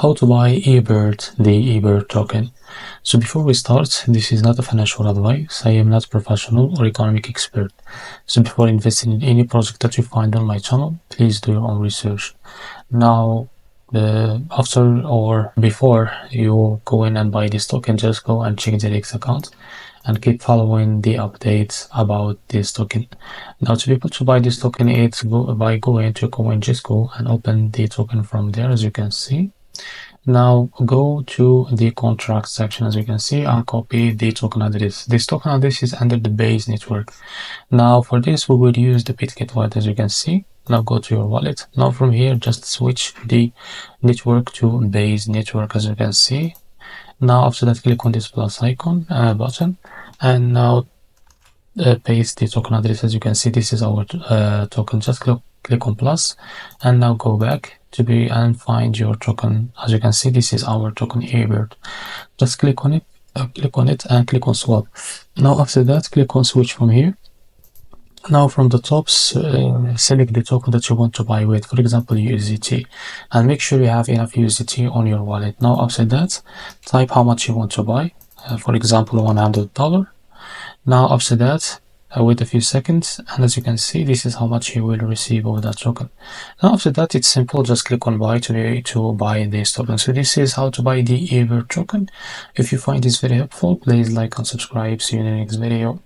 How to buy EBERT, the EBERT token. So before we start, this is not a financial advice. I am not a professional or economic expert. So before investing in any project that you find on my channel, please do your own research. Now, after or before you go in and buy this token, just go and check the X account and keep following the updates about this token. Now, to be able to buy this token, it's by going to CoinGisco and open the token from there, as you can see. Now go to the contract section, as you can see, and copy the token address. This token address is under the base network. Now for this, we will use the Bitget wallet, as you can see. Now go to your wallet. Now from here, just switch the network to base network, as you can see. Now after that, click on this plus icon button, and now paste the token address. As you can see, this is our token. Just click on plus, and now go back to be and find your token. As you can see, this is our token EBERT. Just click on it and click on swap. Now after that, click on switch from here. Now from the top, select the token that you want to buy with, for example USDT, and make sure you have enough USDT on your wallet. Now after that, type how much you want to buy, for example $100. Now after that, wait a few seconds, and as you can see, this is how much you will receive of that token. Now after that, it's simple. Just click on buy to buy this token. So this is how to buy the EBERT token. If you find this very helpful, please like and subscribe. See you in the next video.